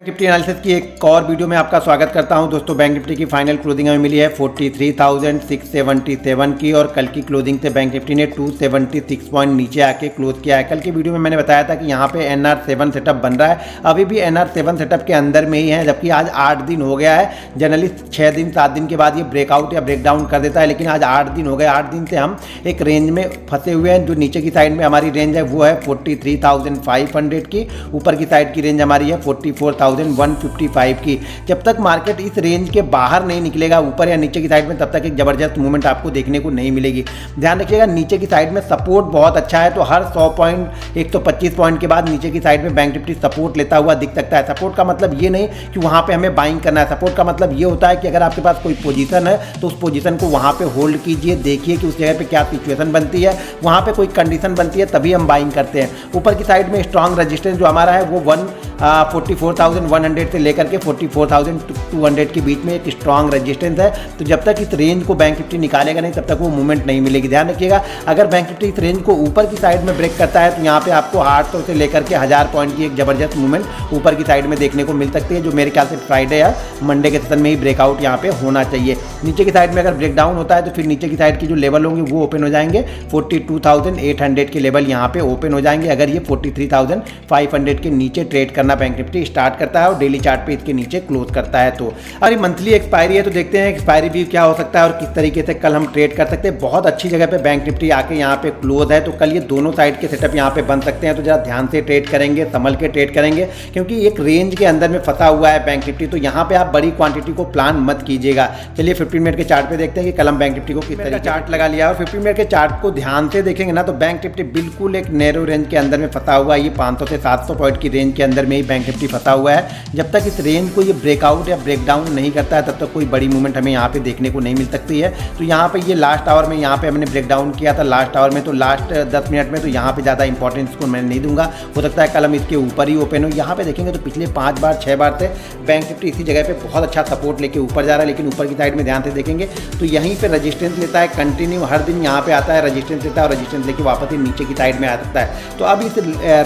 Bank Nifty analysis की एक और वीडियो में आपका स्वागत करता हूं दोस्तों। बैंक निफ्टी की फाइनल क्लोजिंग हमें मिली है 43,677 की और कल की क्लोजिंग से बैंक निफ्टी ने 276 पॉइंट नीचे आके क्लोज किया है। कल की वीडियो में मैंने बताया था कि यहां पे NR7 सेटअप बन रहा है, अभी भी NR7 सेटअप के अंदर में ही है, जबकि आज 8 दिन हो गया है। जनरली 6 दिन 7 दिन के बाद ये ब्रेकआउट या ब्रेकडाउन कर देता है, लेकिन आज 8 दिन हो गए। 8 दिन से हम एक रेंज में फंसे हुए हैं। जो नीचे की साइड में हमारी रेंज है वो है 43,500 की, ऊपर की साइड की रेंज हमारी है 44,155 की। जब तक मार्केट इस रेंज के बाहर नहीं निकलेगा ऊपर या नीचे की साइड में, तब तक एक ज़बरदस्त मूवमेंट आपको देखने को नहीं मिलेगी। ध्यान रखिएगा, नीचे की साइड में सपोर्ट बहुत अच्छा है, तो हर 100 पॉइंट 125 पॉइंट के बाद नीचे की साइड में बैंक निफ्टी सपोर्ट लेता हुआ दिख सकता है। सपोर्ट का मतलब ये नहीं कि वहाँ पे हमें बाइंग करना है। सपोर्ट का मतलब ये होता है कि अगर आपके पास कोई पोजीशन है तो उस पोजीशन को वहाँ पे होल्ड कीजिए, देखिए कि उस जगह पे क्या सिचुएशन बनती है, वहाँ पे कोई कंडीशन बनती है तभी हम बाइंग करते हैं। ऊपर की साइड में स्ट्रॉन्ग रजिस्टेंस जो हमारा है वो 44,100 से लेकर के 44,200 के बीच में एक स्ट्रॉन्ग रेजिस्टेंस है। तो जब तक इस रेंज को बैंक निफ्टी निकालेगा नहीं, तब तक वो मूवमेंट नहीं मिलेगी। ध्यान रखिएगा, अगर बैंक निफ्टी इस रेंज को ऊपर की साइड में ब्रेक करता है तो यहाँ पे आपको 800 से लेकर के 1000 पॉइंट की एक जबरदस्त मूवमेंट ऊपर की साइड में देखने को मिल सकती है, जो मेरे ख्याल से फ्राइडे या मंडे के सेशन में ही ब्रेकआउट यहाँ पे होना चाहिए। नीचे की साइड में अगर ब्रेकडाउन होता है तो फिर नीचे की साइड की जो लेवल होंगे वो ओपन हो जाएंगे। 42,800 के लेवल यहाँ पे ओपन हो जाएंगे अगर ये 43,500 के नीचे ट्रेड करना बैंक निफ्टी स्टार्ट करता है और डेली चार्ट पे इसके नीचे क्लोज करता है। तो अगर मंथली एक्सपायरी है तो देखते हैं एक्सपायरी भी क्या हो सकता है और किस तरीके से कल हम ट्रेड कर सकते हैं। बहुत अच्छी जगह पे बैंक निफ्टी आके यहाँ पे क्लोज है, तो कल ये दोनों साइड के सेटअप यहाँ पे बन सकते हैं। तो जरा ध्यान से ट्रेड करेंगे, संभल के ट्रेड करेंगे, क्योंकि एक रेंज के अंदर में फंसा हुआ है बैंक निफ्टी। तो यहाँ पे आप बड़ी क्वांटिटी को प्लान मत कीजिएगा। चलिए 15 मिनट के चार्ट पे देखते हैं कि कल हम बैंक निफ्टी को किस तरह का चार्ट लगा लिया। और 15 मिनट के चार्ट को ध्यान से देखेंगे ना तो बैंक निफ्टी बिल्कुल एक नैरो रेंज के अंदर में फंसा हुआ है। ये 500 से 700 पॉइंट की रेंज के अंदर में ही बैंक निफ्टी फंसा हुआ है। जब तक इस रेंज को ये ब्रेकआउट या ब्रेकडाउन नहीं करता है तब तक कोई बड़ी मूवमेंट हमें यहाँ पे देखने को नहीं मिल सकती है। तो यहाँ पे ये लास्ट आवर में यहाँ पे हमने ब्रेकडाउन किया था लास्ट आवर में, तो लास्ट 10 मिनट में तो यहाँ पे ज़्यादा इंपॉर्टेंस को मैं नहीं दूंगा। हो सकता है कल हम इसके ऊपर ही ओपन हो। यहाँ पे देखेंगे तो पिछले 5 बार 6 बार से बैंक निफ्टी इसी जगह पे बहुत अच्छा सपोर्ट लेके ऊपर जा रहा है, लेकिन ऊपर की साइड में ध्यान से देखेंगे तो यहीं पे रजिस्टेंस लेता है कंटिन्यू, हर दिन यहाँ पे आता है रजिस्टेंस लेता है और रजिस्टेंस लेके वापस ही नीचे की साइड में आ सकता है। तो अब इस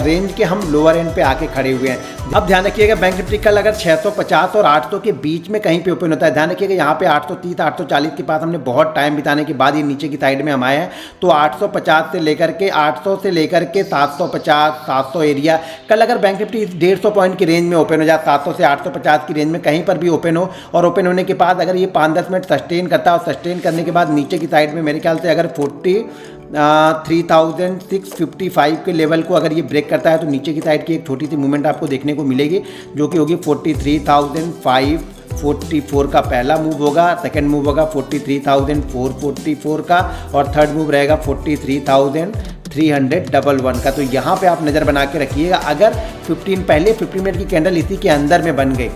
रेंज के हम लोअर एंड पे आके खड़े हुए हैं। अब ध्यान रखिएगा, बैंक निफ्टी कल अगर 650 और 800 के बीच में कहीं पे ओपन होता है, ध्यान रखिएगा यहाँ पे 830 840 के पास हमने बहुत टाइम बिताने के बाद ये नीचे की साइड में हम आए हैं। तो 850 से लेकर के 800 से लेकर के 750 700 एरिया कल अगर बैंक निफ्टी 150 पॉइंट की रेंज में ओपन हो जाए, 700 से 850 की रेंज में कहीं पर भी ओपन हो, और ओपन होने के बाद अगर ये 5-10 मिनट सस्टेन करता है और सस्टेन करने के बाद नीचे की साइड में मेरे ख्याल से अगर 43,655 के लेवल को अगर ये ब्रेक करता है तो नीचे की साइड की एक छोटी सी मूवमेंट आपको देखने को मिलेगी, जो कि होगी 43,544 का पहला मूव होगा, सेकंड मूव होगा 43,444 का और थर्ड मूव रहेगा 43,311 का। तो यहाँ पे आप नज़र बना के रखिएगा। अगर 15 मिनट की कैंडल इसी के अंदर में बन गई,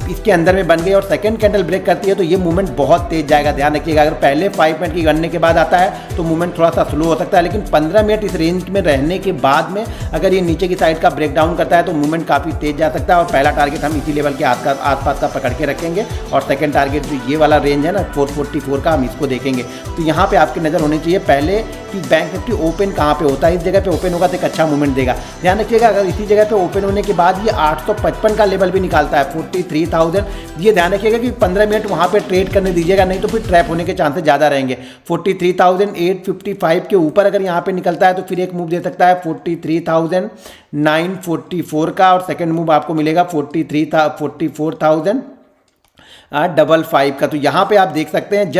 इसके अंदर में बन गई और सेकंड कैंडल ब्रेक करती है तो ये मूवमेंट बहुत तेज जाएगा। ध्यान रखिएगा, अगर पहले 5 मिनट की गणने के बाद आता है तो मूवमेंट थोड़ा सा स्लो हो सकता है, लेकिन 15 मिनट इस रेंज में रहने के बाद में अगर ये नीचे की साइड का ब्रेकडाउन करता है तो मूवमेंट काफ़ी तेज जा सकता है। और पहला टारगेट हम इसी लेवल के आसपास का पकड़ के रखेंगे और सेकंड टारगेट जो ये वाला रेंज है ना 444 का, हम इसको देखेंगे। तो यहाँ पर आपकी नज़र होनी चाहिए पहले कि बैंक निफ्टी ओपन कहाँ पर होता है। इस जगह पर ओपन होगा तो एक अच्छा मूवमेंट देगा। ध्यान रखिएगा, अगर इसी जगह पर ओपन होने के बाद ये 855 का लेवल भी निकालता है 43,000, ये ध्यान रखिएगा कि 15 मिनट वहाँ पे ट्रेड करने दीजिएगा, नहीं तो फिर ट्रैप होने के चांसेस ज़्यादा रहेंगे। 43,855 के ऊपर अगर यहाँ पे निकलता है तो फिर एक मूव दे सकता है 43,944 का और सेकंड मूव आपको मिलेगा 44,555 का। तो यहाँ पे आप देख सकते हैं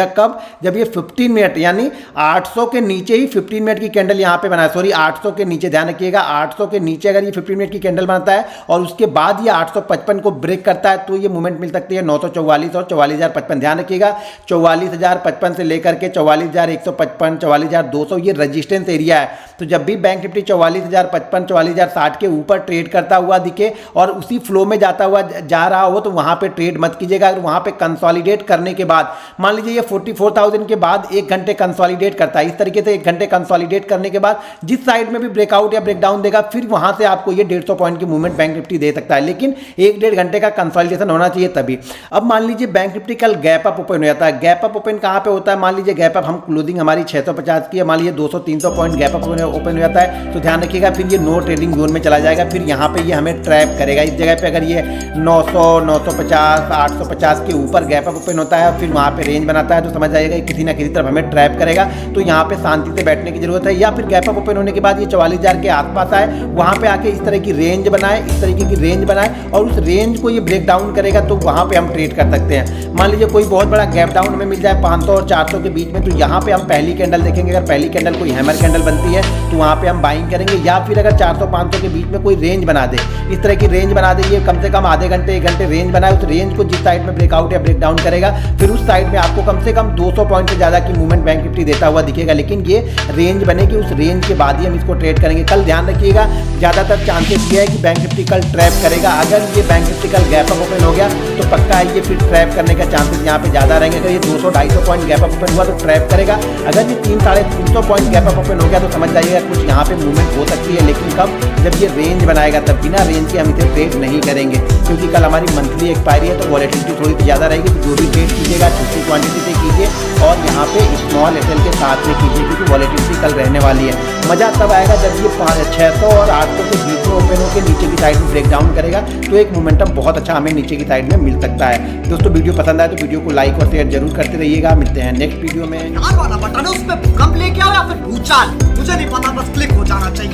जब ये 15 मिनट यानी 800 के नीचे ही 15 मिनट की कैंडल यहाँ पे बनाया, सॉरी 800 के नीचे, ध्यान रखिएगा 800 के नीचे अगर ये 15 मिनट की कैंडल बनाता है और उसके बाद ये 855 को ब्रेक करता है तो ये मूवमेंट मिल सकती है 944 और 44,055। ध्यान रखिएगा 44,055 से लेकर के 44,155 44,200 ये रजिस्टेंस एरिया है। तो जब भी बैंक निफ्टी 44,055 44,060 के ऊपर ट्रेड करता हुआ दिखे और उसी फ्लो में जाता हुआ जा रहा हो तो वहाँ पर ट्रेड मत कीजिएगा। अगर वहाँ वहां पे कंसोलिडेट करने के बाद मान लीजिए ये 44,000 के बाद 1 घंटे कंसोलिडेट करता है। इस तरीके से 1 घंटे कंसोलिडेट करने के बाद जिस साइड में भी ब्रेकआउट या ब्रेकडाउन देगा फिर वहां से आपको ये 150 पॉइंट की मूवमेंट बैंक निफ्टी दे सकता है, लेकिन 1-1.5 घंटे का कंसोलिडेशन होना चाहिए तभी। अब मान लीजिए बैंक निफ्टी कल गैप अप ओपन हो जाता है। गैप अप ओपन कहां पे होता है? मान लीजिए गैप अप हम क्लोजिंग हमारी 650 की है, मान लीजिए 200-300 पॉइंट गैप अप ओपन हो जाता है तो ध्यान रखिएगा फिर ये नो ट्रेडिंग जोन में चला जाएगा। फिर यहाँ पे ये हमें ट्रैप करेगा। इस जगह पे अगर ये 900, 950, 850 के ऊपर गैप अप ओपन होता है फिर वहाँ पे रेंज बनाता है तो समझ जाइएगा किसी ना किसी तरफ हमें ट्रैप करेगा। तो यहाँ पे शांति से बैठने की जरूरत है, या फिर गैप अप ओपन होने के बाद ये 44,000 के आसपास आए, वहाँ पे आके इस तरह की रेंज बनाए, इस तरीके की रेंज बनाए और उस रेंज को ये ब्रेक डाउन करेगा तो वहाँ पे हम ट्रेड कर सकते हैं। मान लीजिए कोई बहुत बड़ा गैप डाउन हमें मिल जाए 500 और 400 के बीच में, तो यहाँ पे हम पहली कैंडल देखेंगे। अगर पहली कैंडल कोई हैमर कैंडल बनती है तो वहाँ पे हम बाइंग करेंगे, या फिर अगर 400-500 के बीच में कोई रेंज बना दे, इस तरह की रेंज बना दे, ये कम से कम आधे घंटे 1 घंटे रेंज बनाए, उस रेंज को जिस साइड में ब्रेकआउट या ब्रेक डाउन करेगा फिर उस साइड में आपको कम से कम 200 पॉइंट से ज़्यादा की मूवमेंट बैंक निफ्टी देता हुआ दिखेगा। लेकिन ये रेंज बनेगी, उस रेंज के बाद ही हम इसको ट्रेड करेंगे। कल ध्यान रखिएगा ज़्यादातर चांसेस ये है कि बैंक निफ्टी कल ट्रैप करेगा। अगर ये बैंक निफ्टी कल गैप अप ओपन हो गया तो पक्का है ये फिर ट्रैप करने का चांसेस यहाँ पे ज़्यादा रहेंगे। अगर ये 200-250 पॉइंट गैप अप ओपन हुआ तो ट्रैप करेगा। अगर ये 300-350 पॉइंट गैप अप ओपन हो गया तो समझ जाइएगा कुछ यहाँ पे मूवमेंट हो सकती है, लेकिन कब? जब ये रेंज बनाएगा तब। बिना रेंज के हम इसे ट्रेड नहीं करेंगे क्योंकि कल हमारी मंथली एक्सपायरी है तो वॉलेटिलिटी थोड़ी सी ज़्यादा रहेगी। तो जो भी ट्रेड कीजिएगा छोटी क्वांटिटी से कीजिए और यहाँ पे स्मॉल एसएल के साथ में कीजिए क्योंकि वॉलेटिलिटी कल रहने वाली है। मज़ा तब आएगा जब ये 600 और 800 के बीच में ओपन होकर नीचे की साइड में ब्रेक डाउन करेगा तो एक मोमेंटम बहुत अच्छा हमें नीचे की साइड में मिल सकता है। दोस्तों वीडियो पसंद आए तो वीडियो को लाइक और शेयर जरूर करते रहिएगा। मिलते हैं नेक्स्ट वीडियो में। लाल वाला बटन है उस पे भूकंप लेके आओ या फिर भूचाल, मुझे नहीं पता, बस क्लिक हो जाना चाहिए।